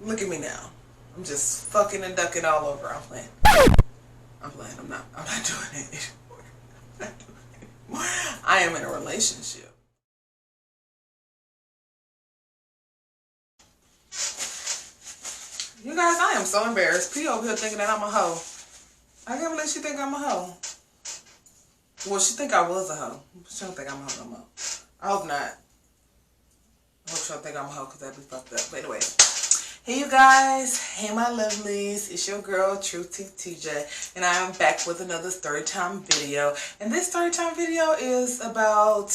Look at me now. I'm just fucking and ducking all over. I'm playing. I'm not doing it anymore. I am in a relationship. You guys, I am so embarrassed. P over here thinking that I'm a hoe. I can't believe she think I'm a hoe. Well, she think I was a hoe. She don't think I'm a hoe no more. I hope not. I hope she don't think I'm a hoe because that'd be fucked up. But anyway. Hey you guys. Hey my lovelies. It's your girl, Truth TJ. And I am back with another Storytime video. And this Storytime video is about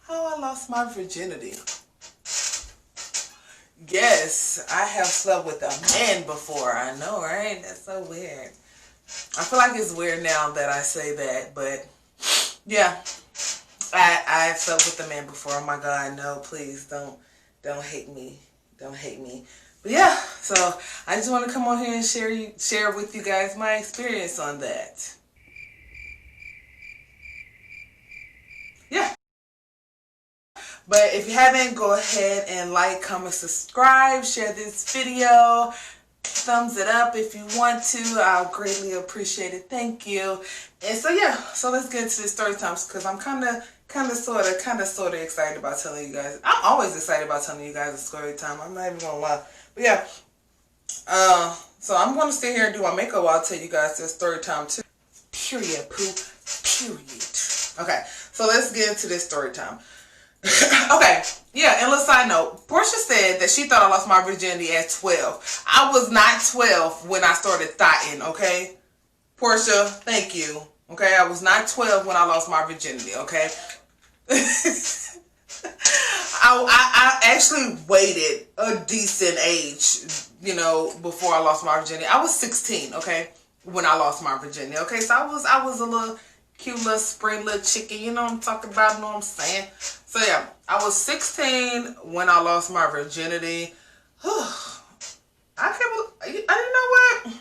how I lost my virginity. Yes, I have slept with a man before. I know, right? That's so weird. I feel like it's weird now that I say that, but yeah, I've slept with a man before. Oh my God, no, please don't hate me. Don't hate me. But yeah, so I just want to come on here and share with you guys my experience on that. Yeah. But if you haven't, go ahead and like, comment, subscribe, share this video. Thumbs it up if you want to. I'll greatly appreciate it. Thank you. And so yeah, so let's get into the story times because I'm kind of sort of excited about telling you guys. I'm always excited about telling you guys a story time. I'm not even gonna lie. But yeah, so I'm gonna sit here and do my makeup while I tell you guys this story time too. Period, poop. Period. Okay, so let's get into this story time. Okay, yeah, and little side note, Portia said that she thought I lost my virginity at 12. I was not 12 when I started thotting, okay? Portia, thank you. Okay, I was not 12 when I lost my virginity, okay? I actually waited a decent age, you know, before I lost my virginity. I was 16, okay, when I lost my virginity, okay? So I was a little cute little spring little chicken, you know what I'm talking about, you know what I'm saying? So yeah, I was 16 when I lost my virginity. I didn't know what.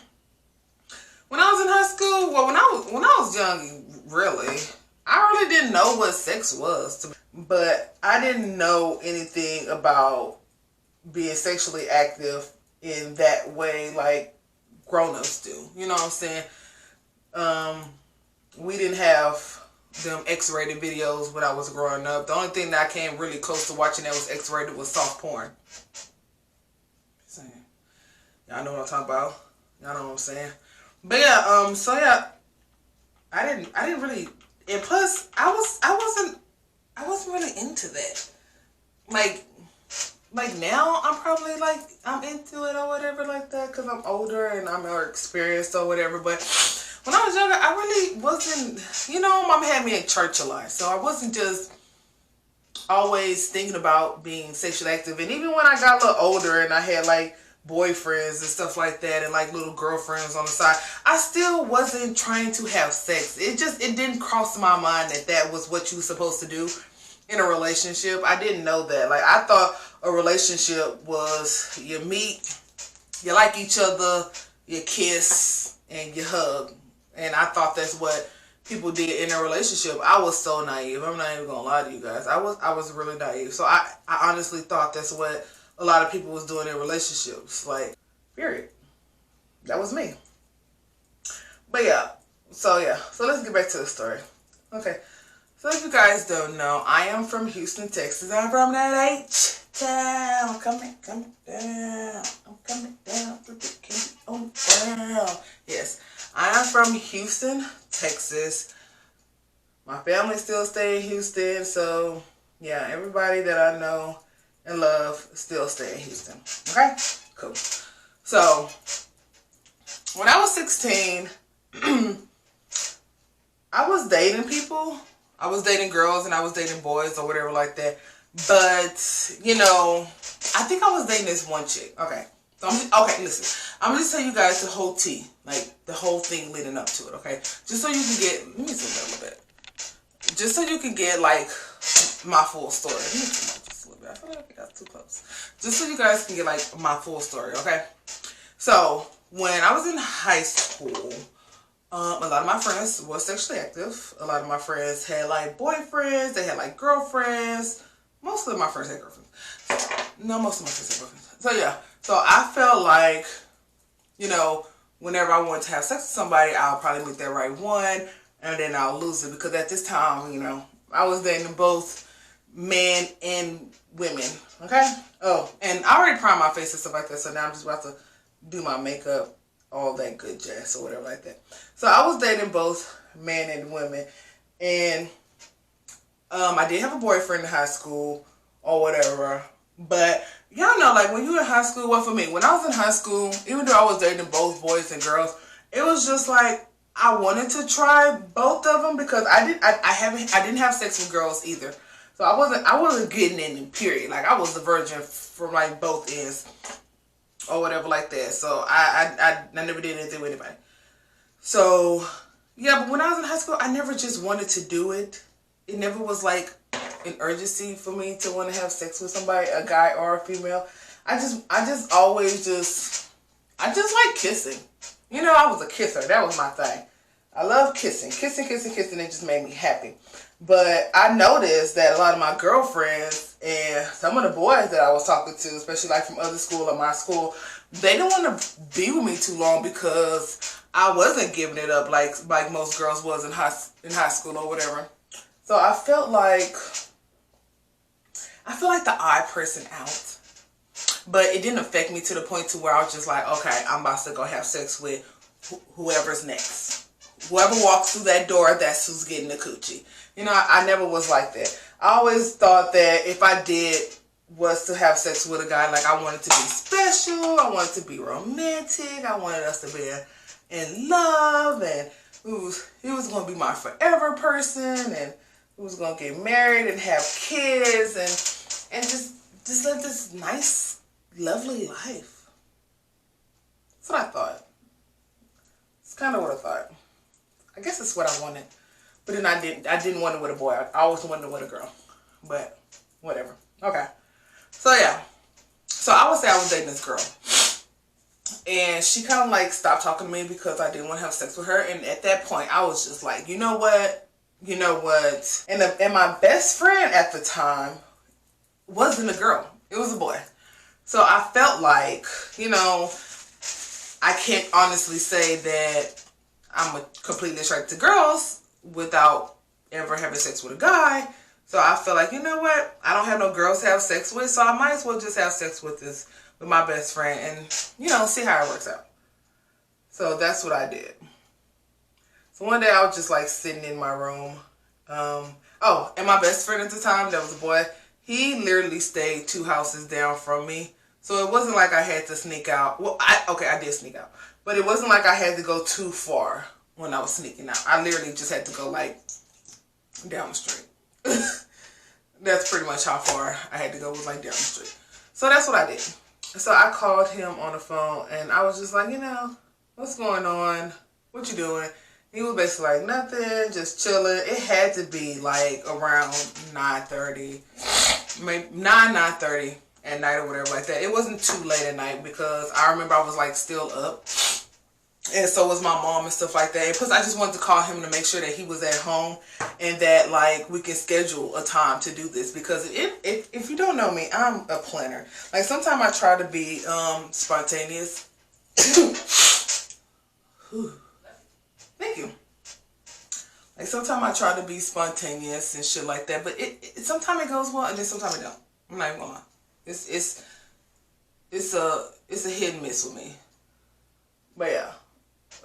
When I was in high school, well, when I was young, really, I really didn't know what sex was. But I didn't know anything about being sexually active in that way like grown-ups do. You know what I'm saying? We didn't have them X-rated videos when I was growing up. The only thing that I came really close to watching that was X-rated was soft porn. Y'all know what I'm talking about. Y'all know what I'm saying. But yeah, so yeah, I didn't really, and plus I wasn't really into that. Like now I'm probably like I'm into it or whatever like that because I'm older and I'm more experienced or whatever. But when I was younger, I really wasn't, you know, Mom had me in church a lot. So I wasn't just always thinking about being sexually active. And even when I got a little older and I had like boyfriends and stuff like that and like little girlfriends on the side, I still wasn't trying to have sex. It didn't cross my mind that that was what you were supposed to do in a relationship. I didn't know that. Like I thought a relationship was you meet, you like each other, you kiss, and you hug. And I thought that's what people did in a relationship. I was so naive. I'm not even gonna lie to you guys. I was really naive. So I honestly thought that's what a lot of people was doing in relationships. Like, period. That was me. But yeah. So let's get back to the story. Okay. So if you guys don't know, I am from Houston, Texas. I'm from that H-Town. I'm coming down. I'm coming down to the king on down. Yes. I am from Houston, Texas. My family still stay in Houston, so yeah, everybody that I know and love still stay in Houston. Okay? Cool. So, when I was 16, I was dating people. I was dating girls and I was dating boys or whatever like that. But, you know, I think I was dating this one chick. Okay. So listen. I'm going to tell you guys the whole tea. Like, the whole thing leading up to it, okay? Just so you can get, let me zoom in a little bit. Just so you can get, like, my full story. Let me zoom out just a little bit. I feel like I got too close. Just so you guys can get, like, my full story, okay? So, when I was in high school, a lot of my friends were sexually active. A lot of my friends had, like, boyfriends. They had, like, girlfriends. Most of my friends had girlfriends. No, most of my friends had girlfriends. So yeah, so I felt like, you know, whenever I wanted to have sex with somebody, I'll probably meet that right one, and then I'll lose it, because at this time, you know, I was dating both men and women. Okay. Oh, and I already primed my face and stuff like that, so now I'm just about to do my makeup, all that good jazz or whatever like that. So I was dating both men and women, and I did have a boyfriend in high school or whatever. But y'all know, like, when you in high school, well, for me, when I was in high school, even though I was dating both boys and girls, it was just like I wanted to try both of them, because I didn't have sex with girls either. So I wasn't getting in, period. Like, I was the virgin from like both ends or whatever like that. So I never did anything with anybody. So yeah, but when I was in high school, I never just wanted to do it. It never was like an urgency for me to want to have sex with somebody, a guy or a female. I just always I just like kissing. You know, I was a kisser. That was my thing. I love kissing. Kissing. It just made me happy. But I noticed that a lot of my girlfriends and some of the boys that I was talking to, especially like from other school or my school, they didn't want to be with me too long, because I wasn't giving it up like most girls was in high school or whatever. So I felt like the odd person out. But it didn't affect me to the point to where I was just like, okay, I'm about to go have sex with whoever's next. Whoever walks through that door, that's who's getting the coochie. You know, I never was like that. I always thought that if I did was to have sex with a guy, like, I wanted to be special, I wanted to be romantic, I wanted us to be in love, and he was going to be my forever person, and we was going to get married and have kids, and just live this nice, lovely life. That's what I thought. It's kind of what I thought. I guess it's what I wanted. But then I didn't want it with a boy. I always wanted it with a girl. But whatever. Okay. So yeah. So I would say I was dating this girl. And she kind of like stopped talking to me because I didn't want to have sex with her. And at that point, I was just like, you know what? And my best friend at the time wasn't a girl. It was a boy. So I felt like, you know, I can't honestly say that I'm completely attracted to girls without ever having sex with a guy. So I feel like, you know what? I don't have no girls to have sex with, so I might as well just have sex with my best friend and, you know, see how it works out. So that's what I did. So one day I was just like sitting in my room. And my best friend at the time, that was a boy, he literally stayed 2 houses down from me. So it wasn't like I had to sneak out. Well, I did sneak out. But it wasn't like I had to go too far when I was sneaking out. I literally just had to go like down the street. That's pretty much how far I had to go, was like down the street. So that's what I did. So I called him on the phone and I was just like, you know, what's going on? What you doing? He was basically like, nothing, just chilling. It had to be like around 9:30, maybe 9:30 at night or whatever like that. It wasn't too late at night because I remember I was like still up. And so was my mom and stuff like that. And plus, I just wanted to call him to make sure that he was at home and that, like, we can schedule a time to do this. Because if you don't know me, I'm a planner. Like, sometimes I try to be spontaneous. Thank you. Like, sometimes I try to be spontaneous and shit like that. But sometimes it goes well and then sometimes it don't. I'm not even gonna lie. It's a hit and miss with me. But yeah.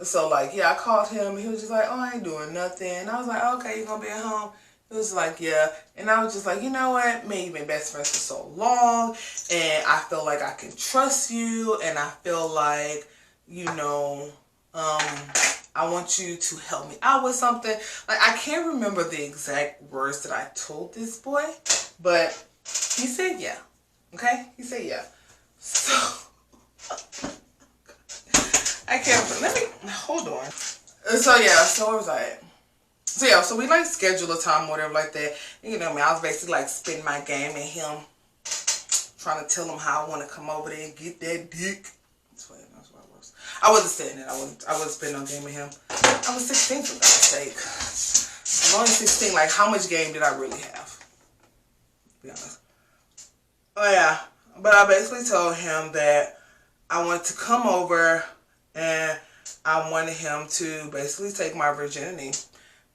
So, like, yeah, I called him, and he was just like, oh, I ain't doing nothing. And I was like, okay, you gonna be at home? He was like, yeah. And I was just like, you know what? Man, you've been best friends for so long, and I feel like I can trust you, and I feel like, you know, I want you to help me out with something. Like, I can't remember the exact words that I told this boy, but he said yeah. Okay? He said yeah. So... I can't, let me, hold on. So yeah, so where was I at? So yeah, so we like schedule a time or whatever like that. And, you know, I was basically like spitting my game at him, trying to tell him how I want to come over there and get that dick. That's what it was. I wasn't saying it. I wasn't spitting no game at him. I was 16 for God's sake. I was only 16. Like, how much game did I really have? To be honest. Oh yeah. But I basically told him that I wanted to come over and I wanted him to basically take my virginity.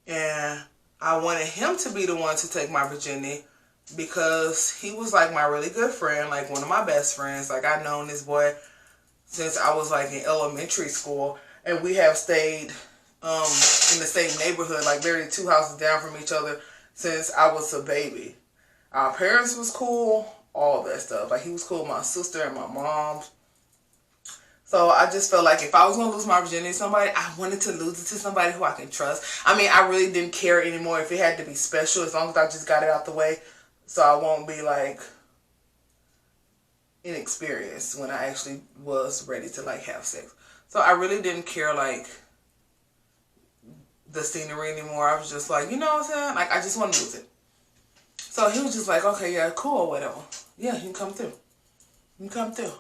And I wanted him to be the one to take my virginity because he was like my really good friend, like one of my best friends. Like I've known this boy since I was like in elementary school, and we have stayed in the same neighborhood, like literally 2 houses down from each other since I was a baby. Our parents was cool, all that stuff. Like he was cool with my sister and my mom. So I just felt like if I was going to lose my virginity to somebody, I wanted to lose it to somebody who I can trust. I mean, I really didn't care anymore if it had to be special, as long as I just got it out the way, so I won't be like inexperienced when I actually was ready to like have sex. So I really didn't care like the scenery anymore. I was just like, you know what I'm saying? Like I just want to lose it. So he was just like, okay, yeah, cool or whatever. Yeah, you can come through. You can come through.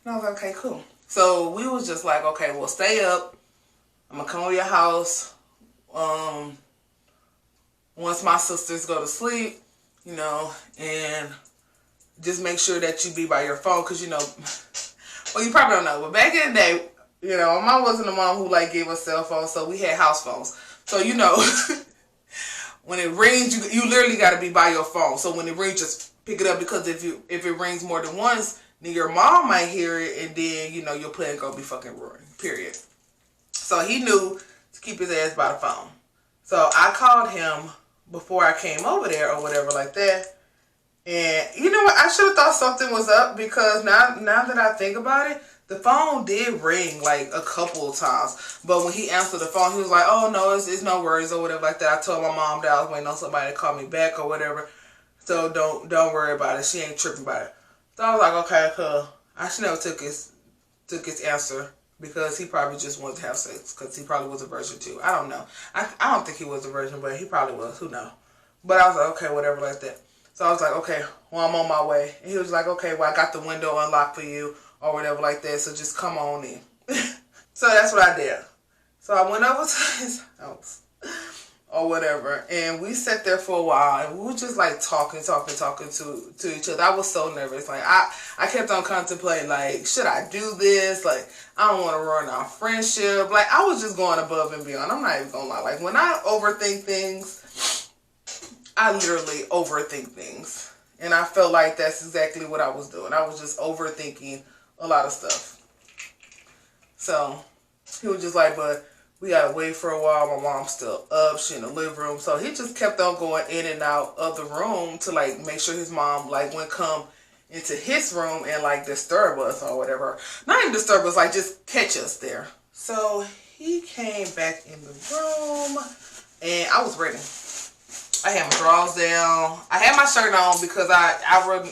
And I was like, okay, cool. So we was just like, okay, well, stay up. I'm gonna come over your house. Once my sisters go to sleep, you know, and just make sure that you be by your phone, cause you know, well, you probably don't know, but back in the day, you know, my mom wasn't the mom who like gave us cell phones, so we had house phones. So you know, when it rings, you literally got to be by your phone. So when it rings, just pick it up, because if it rings more than once, then your mom might hear it, and then, you know, your plan gonna be fucking ruined, period. So he knew to keep his ass by the phone. So I called him before I came over there or whatever like that. And you know what? I should have thought something was up, because now that I think about it, the phone did ring like a couple of times. But when he answered the phone, he was like, oh no, it's no worries or whatever like that. I told my mom that I was waiting on somebody to call me back or whatever. So don't worry about it. She ain't tripping about it. So I was like, okay, cool. I should never took his answer, because he probably just wanted to have sex, because he probably was a virgin too. I don't know. I don't think he was a virgin, but he probably was. Who knows? But I was like, okay, whatever like that. So I was like, okay, well, I'm on my way. And he was like, okay, well, I got the window unlocked for you or whatever like that, so just come on in. So that's what I did. So I went over to his house or whatever, and we sat there for a while, and we were just like talking to each other. I was so nervous. Like I kept on contemplating, like, should I do this? Like, I don't want to ruin our friendship. Like, I was just going above and beyond. I'm not even gonna lie. Like, when I overthink things, I literally overthink things. And I felt like that's exactly what I was doing. I was just overthinking a lot of stuff. So he was just like, but we gotta wait for a while. My mom's still up. She in the living room. So he just kept on going in and out of the room to like make sure his mom like wouldn't come into his room and like disturb us or whatever. Not even disturb us, like just catch us there. So he came back in the room and I was ready. I had my drawers down. I had my shirt on because I really,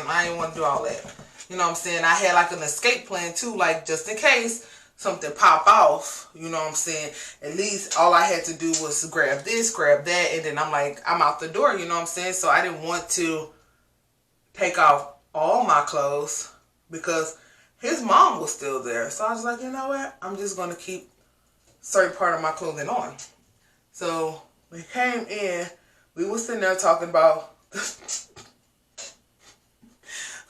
I didn't want to do all that. You know what I'm saying? I had like an escape plan too, like just in case something pop off, you know what I'm saying? At least all I had to do was grab this, grab that, and then I'm like, I'm out the door, you know what I'm saying? So I didn't want to take off all my clothes because his mom was still there. So I was like, you know what? I'm just going to keep certain part of my clothing on. So we came in, we were sitting there talking about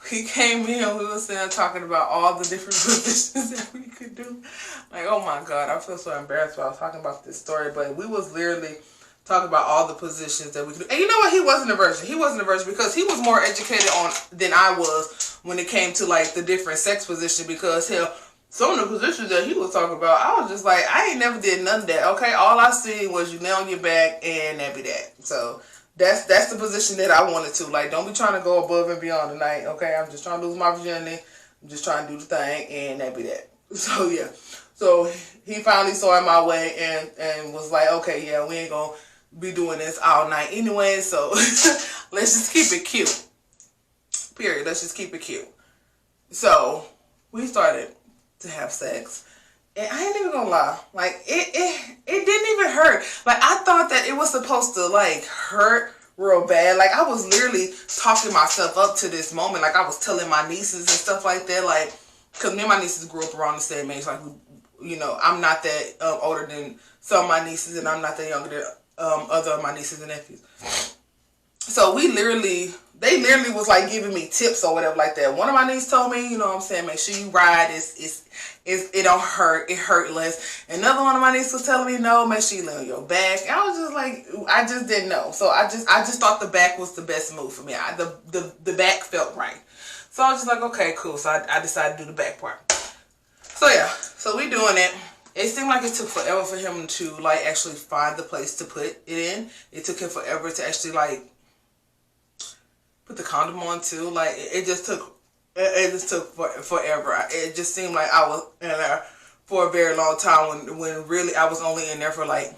he came in, we were sitting there talking about all the different positions that we could do. Like, oh my God, I feel so embarrassed while I was talking about this story, but we was literally talking about all the positions that we could do. And you know what? He wasn't a virgin. He wasn't a virgin because he was more educated on than I was when it came to like the different sex positions, because hell, some of the positions that he was talking about, I was just like, I ain't never did none of that. Okay, all I seen was you lay on your back and that be that. So that's the position that I wanted to. Like, don't be trying to go above and beyond tonight. Okay, I'm just trying to lose my virginity. I'm just trying to do the thing, and that be that. So yeah. So he finally saw my way and was like, okay, yeah, we ain't gonna be doing this all night anyway. So let's just keep it cute. Period. Let's just keep it cute. So we started to have sex. And I ain't even gonna lie, like it didn't even hurt. Like, I thought that it was supposed to like hurt real bad. Like, I was literally talking myself up to this moment. Like, I was telling my nieces and stuff like that. Like, cause me and my nieces grew up around the same age. Like, you know, I'm not that older than some of my nieces, and I'm not that younger than other of my nieces and nephews. So we literally they literally was like giving me tips or whatever like that. One of my nieces told me, you know what I'm saying, make sure you ride. It don't hurt. It hurt less. Another one of my nieces was telling me, no, make sure you lay on your back. And I was just like, I just didn't know. So I just thought the back was the best move for me. The back felt right. So I was just like, okay, cool. So I decided to do the back part. So yeah, so we doing it. It seemed like it took forever for him to like actually find the place to put it in. It took him forever to actually like put the condom on too. Like it just took forever. It just seemed like I was in there for a very long time when really I was only in there for like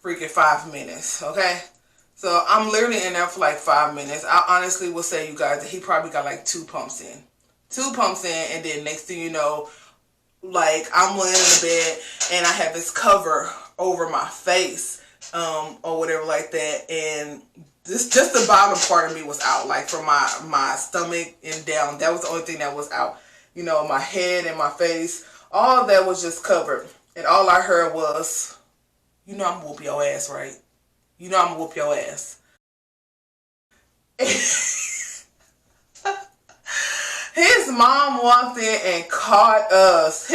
freaking 5 minutes. Okay, so I'm literally in there for like 5 minutes. I honestly will say, you guys, that he probably got like 2 pumps in, and then next thing you know, like I'm laying in the bed and I have this cover over my face, or whatever like that, and just the bottom part of me was out, like from my stomach and down. That was the only thing that was out. You know, my head and my face, all of that was just covered, and all I heard was, you know I'm gonna whoop your ass, right? You know I'm gonna whoop your ass. His mom walked in and caught us.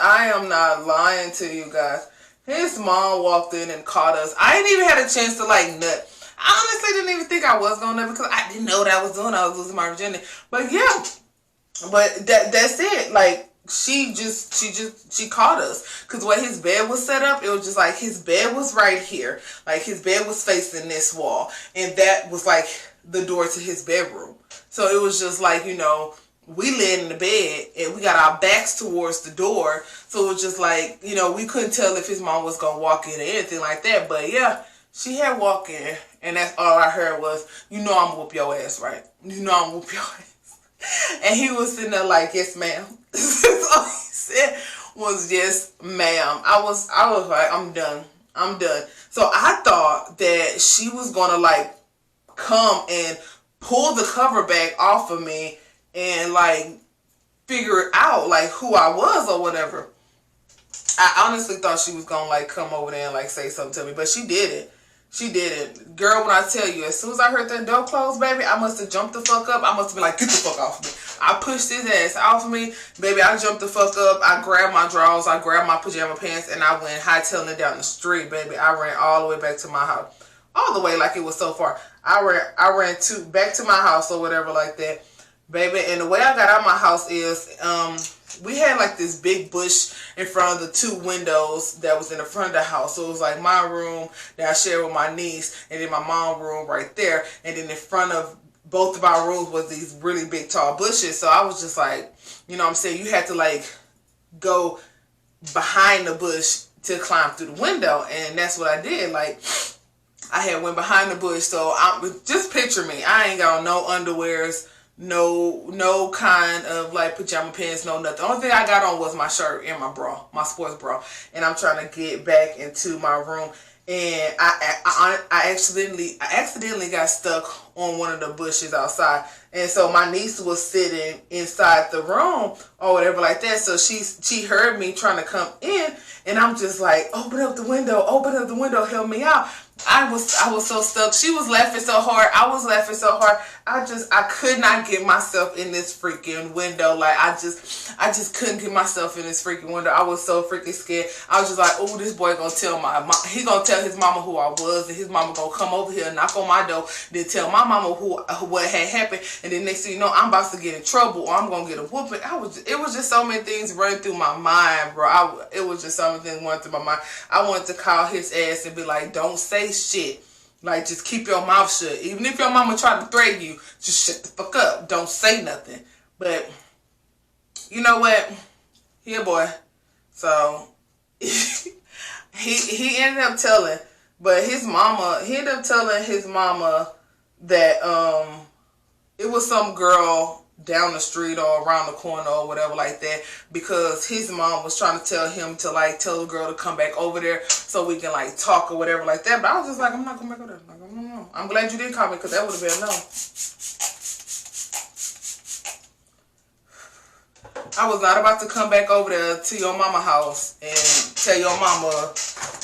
I am not lying to you guys. His mom walked in and caught us. I didn't even have a chance to like nut. I honestly didn't even think I was gonna nut because I didn't know what I was doing. I was losing my virginity. But yeah, but that's it. Like she caught us because the way his bed was set up, it was just like his bed was right here. Like his bed was facing this wall, and that was like the door to his bedroom. So it was just like, you know, we laid in the bed and we got our backs towards the door. So it was just like, you know, we couldn't tell if his mom was going to walk in or anything like that. But yeah, she had walked in, and that's all I heard was, you know I'm going to whoop your ass, right? You know I'm going to whoop your ass. And he was sitting there like, yes, ma'am. All he said was, yes, ma'am. I was like, I'm done. So I thought that she was going to like come and pull the cover back off of me and like figure out like who I was or whatever. I honestly thought she was gonna like come over there and like say something to me, but she didn't. Girl, when I tell you, as soon as I heard that door close, baby, I must have jumped the fuck up. I must have been like, get the fuck off of me. I pushed his ass off of me. Baby, I jumped the fuck up. I grabbed my drawers. I grabbed my pajama pants, and I went hightailing it down the street, baby. I ran all the way back to my house. All the way like it was so far. I ran back to my house or whatever like that, baby. And the way I got out of my house is, we had like this big bush in front of the 2 windows that was in the front of the house. So it was like my room that I shared with my niece, and then my mom's room right there. And then in front of both of our rooms was these really big tall bushes. So I was just like, you know what I'm saying, you had to like go behind the bush to climb through the window. And that's what I did. Like, I had went behind the bush. So just picture me. I ain't got on no underwears, no kind of like pajama pants, no nothing. The only thing I got on was my shirt and my bra, my sports bra. And I'm trying to get back into my room, and I accidentally got stuck on one of the bushes outside. And so my niece was sitting inside the room or whatever like that. So she heard me trying to come in, and I'm just like, open up the window, help me out. I was so stuck. She was laughing so hard. I was laughing so hard. I could not get myself in this freaking window. Like I just couldn't get myself in this freaking window. I was so freaking scared. I was just like, oh, this boy gonna tell he gonna tell his mama who I was, and his mama gonna come over here and knock on my door, then tell my mama what had happened, and then next thing you know, I'm about to get in trouble or I'm gonna get a whooping. It was just so many things running through my mind, bro. It was just so many things running through my mind. I wanted to call his ass and be like, don't say shit. Like, just keep your mouth shut. Even if your mama tried to threaten you, just shut the fuck up. Don't say nothing. But you know what? Here, boy. So he ended up telling, but he ended up telling his mama that it was some girl down the street or around the corner or whatever like that, because his mom was trying to tell him to like tell the girl to come back over there so we can like talk or whatever like that. But I was just like, I'm not going back over there. Like, no. I'm glad you did call me, because that would have been no. I was not about to come back over there to your mama house and tell your mama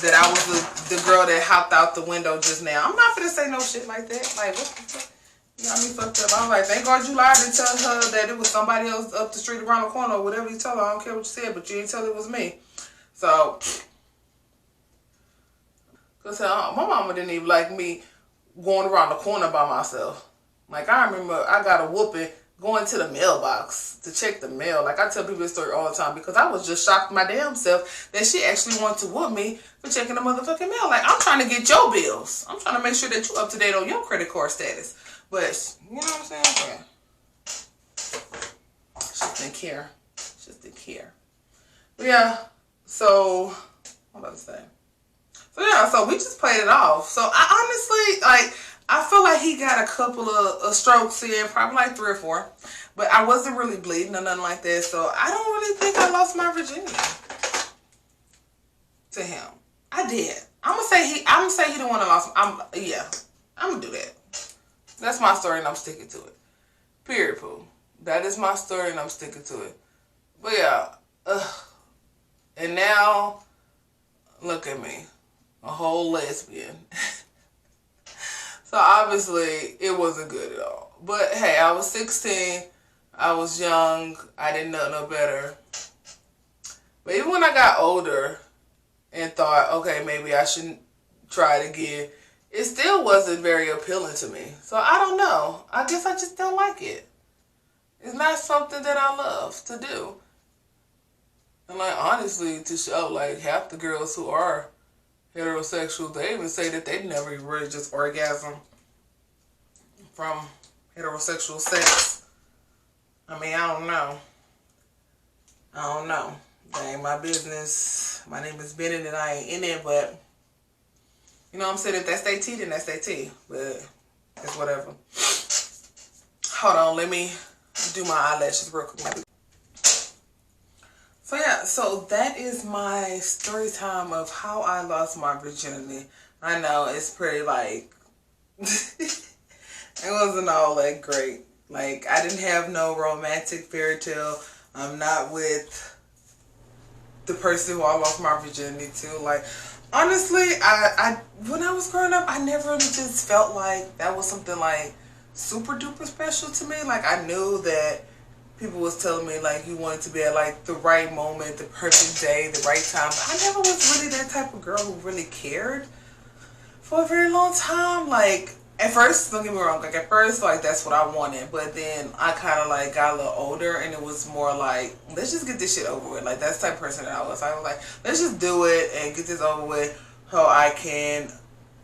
that I was the girl that hopped out the window just now. I'm not finna say no shit like that. Like, what the fuck? You got me fucked up. I was like, thank God you lied and tell her that it was somebody else up the street around the corner or whatever you tell her. I don't care what you said, but you didn't tell her it was me. So, because my mama didn't even like me going around the corner by myself. Like, I remember I got a whooping going to the mailbox to check the mail. Like, I tell people this story all the time because I was just shocked my damn self that she actually wanted to whoop me for checking the motherfucking mail. Like, I'm trying to get your bills. I'm trying to make sure that you up to date on your credit card status. But, you know what I'm saying? Yeah. Just didn't care. Just didn't care. But yeah, so, what about to say? So yeah, so we just played it off. So I honestly, like, I feel like he got a couple of strokes in, probably like 3 or 4. But I wasn't really bleeding or nothing like that. So I don't really think I lost my virginity to him. I did. I'm gonna say he the one that lost. I'm gonna do that. That's my story and I'm sticking to it. Period, poo. That is my story and I'm sticking to it. But yeah, and now look at me, a whole lesbian. So obviously it wasn't good at all. But hey, I was 16. I was young. I didn't know no better. But even when I got older and thought, okay, maybe I shouldn't try it again, it still wasn't very appealing to me. So I don't know. I guess I just don't like it. It's not something that I love to do. And like, honestly, to show, like, half the girls who are heterosexual, they even say that they never really just orgasm from heterosexual sex. I mean, I don't know. I don't know. That ain't my business. My name is Bennett and I ain't in it, but you know what I'm saying? If that's their tea, then that's their tea. But it's whatever. Hold on, let me do my eyelashes real quick. So yeah, so that is my story time of how I lost my virginity. I know it's pretty like, it wasn't all that great. Like, I didn't have no romantic fairy tale. I'm not with the person who I lost my virginity to. Like, honestly, I when I was growing up, I never really just felt like that was something like super duper special to me. Like, I knew that people was telling me like you wanted to be at like the right moment, the perfect day, the right time. But I never was really that type of girl who really cared for a very long time. Like, at first, don't get me wrong, like at first, like that's what I wanted. But then I kind of like got a little older and it was more like, let's just get this shit over with. Like, that's the type of person that I was. I was like, let's just do it and get this over with so I can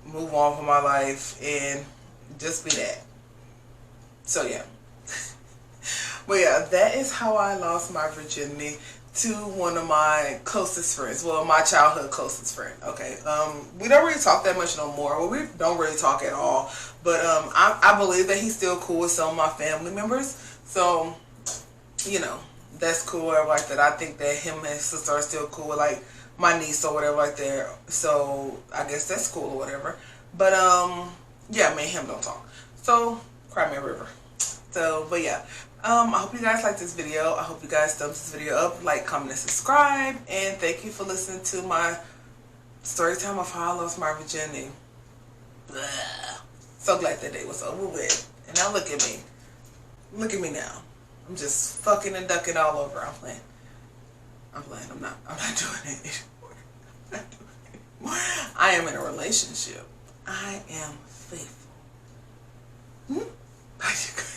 move on from my life and just be that. So yeah. But yeah, that is how I lost my virginity to one of my closest friends. Well, my childhood closest friend. Okay. We don't really talk that much no more. Well, we don't really talk at all. But I believe that he's still cool with some of my family members. So, you know, that's cool. Whatever like that. I think that him and his sister are still cool with like my niece or whatever like that. So I guess that's cool or whatever. But yeah, me and him don't talk. So cry me a river. So, but yeah. I hope you guys like this video. I hope you guys thumbs this video up, like, comment, and subscribe. And thank you for listening to my story time of how I lost my virginity. Blah. So glad that day was over with. And now look at me. Look at me now. I'm just fucking and ducking all over. I'm playing. I'm not doing it anymore. I'm not doing it anymore. I am in a relationship. I am faithful. Bye, you guys.